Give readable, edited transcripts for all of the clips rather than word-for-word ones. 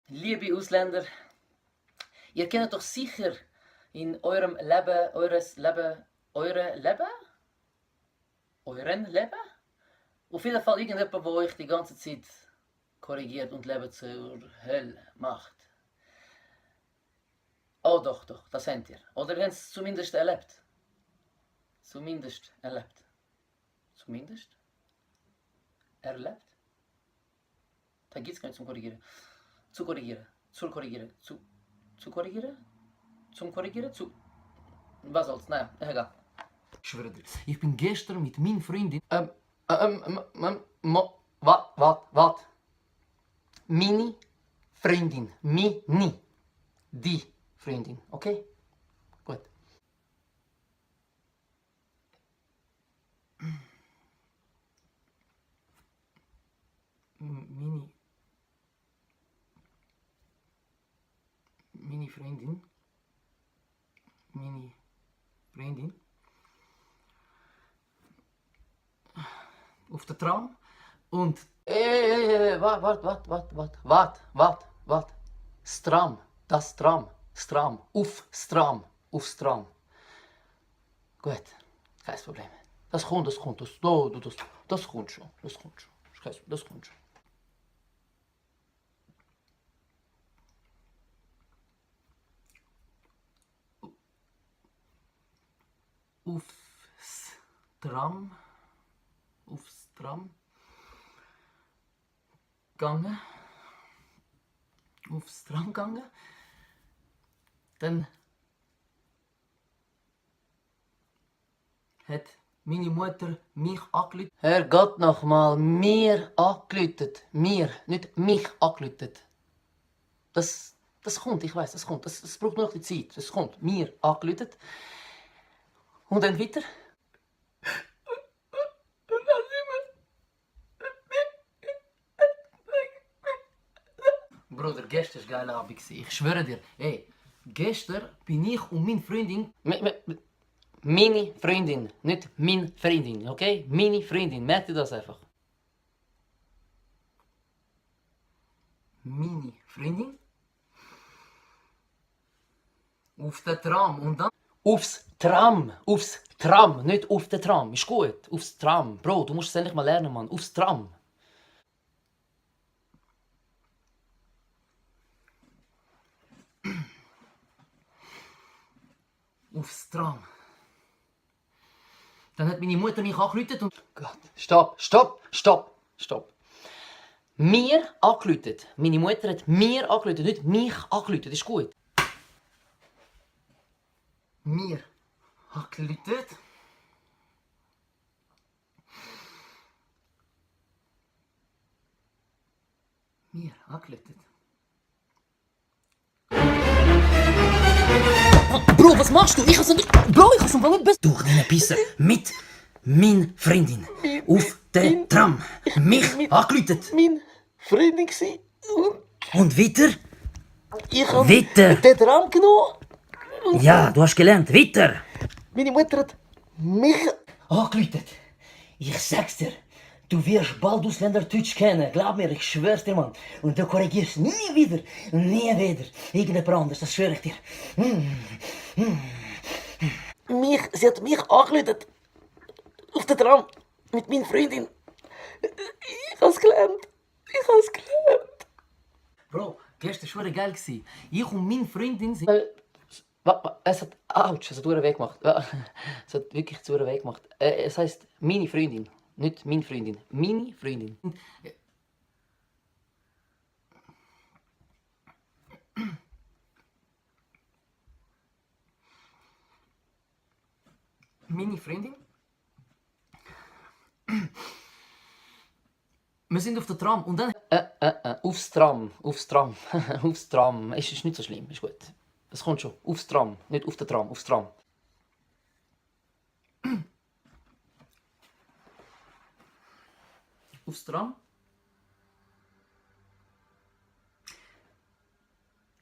Liebe Ausländer, ihr kennt doch sicher in eurem Leben, euren Leben? Auf jeden Fall irgendjemand, der euch die ganze Zeit korrigiert und Leben zur Hölle macht. Oh doch, das habt ihr. Oder ihr habt es zumindest erlebt. Zumindest erlebt. Zumindest erlebt? Da gibt es gar nicht zum Korrigieren. Zu korrigieren. Zu korrigieren. Zu korrigieren? Zum Korrigieren? Zu. Was soll's? Naja, egal. Ich schwöre dir. Ich bin gestern mit meiner Freundin. Was? Mini Freundin. Mini. Die Freundin. Okay? Gut. Mini Freundin. Auf der Tram und. Wart. Stram. Das Tram. Stram. Aufs Tram. Gut. Kein Problem. Das kommt. Das kommt schon. Das kommt schon. Aufs Tram gegangen. Dann hat meine Mutter mich angerufen. Herrgott nochmal, mir angerufen. Mir, nicht mich angerufen. Das kommt, ich weiß, das kommt. Das braucht nur noch die Zeit. Das kommt. Mir angerufen. Und dann weiter. Bruder, gestern war ein geiler Abend. Ich schwöre dir, ey, gestern bin ich und meine Freundin. Meine Freundin, nicht meine Freundin, okay? Meine Freundin, merkt ihr das einfach? Meine Freundin? Auf der Tram und dann. Aufs Tram, nicht auf der Tram, ist gut. Aufs Tram, Bro, du musst es endlich mal lernen, Mann. Aufs Tram. Aufs Tram. Dann hat meine Mutter mich angerufen und. Gott, stopp. Mir angerufen. Meine Mutter hat mir angerufen, nicht mich angerufen, ist gut. Mir angerufen. Bro, was machst du? Ich hab's nicht. Bro, ich hab's nicht besser. Du kleine Pisser. Mit meiner Freundin. Auf der Tram. Mich angerufen. Meine Freundin gsi. Und weiter? Ich habe Weiter. den Tram genommen. Ja, du hast gelernt. Weiter. Meine Mutter hat mich Angerufen. Ich sag's dir. Du wirst bald Ausländerdeutsch kennen. Glaub mir, ich schwör's dir, Mann. Und du korrigierst nie wieder. Irgendjemand anderes, das schwöre ich dir. Sie hat mich angerufen. Auf der Tram. Mit meiner Freundin. Ich hab's gelernt. Bro, gestern war schon geil. Ich und meine Freundin sind. Es hat. Autsch, es hat einen Weg gemacht. Es hat wirklich zu einen Weg gemacht. Es heisst meine Freundin. Nicht meine Freundin. Meine Freundin. Meine Freundin? Wir sind auf der Tram und dann. Aufs Tram. Aufs Tram. Ist nicht so schlimm, ist gut. Das kommt schon. Aufs Tram. Nicht auf der Tram, aufs Tram. Aufs Tram.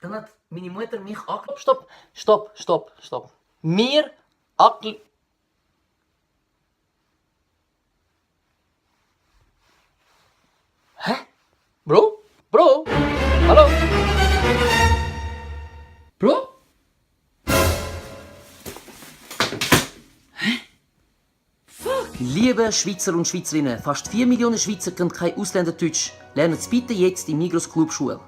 Dann hat meine Mutter mich angeklopft. Stopp. Mir angeklopft. Hä? Bro? Hallo? Liebe Schweizer und Schweizerinnen, fast 4 Millionen Schweizer können kein Ausländerdeutsch. Lernen Sie bitte jetzt in Migros Clubschule.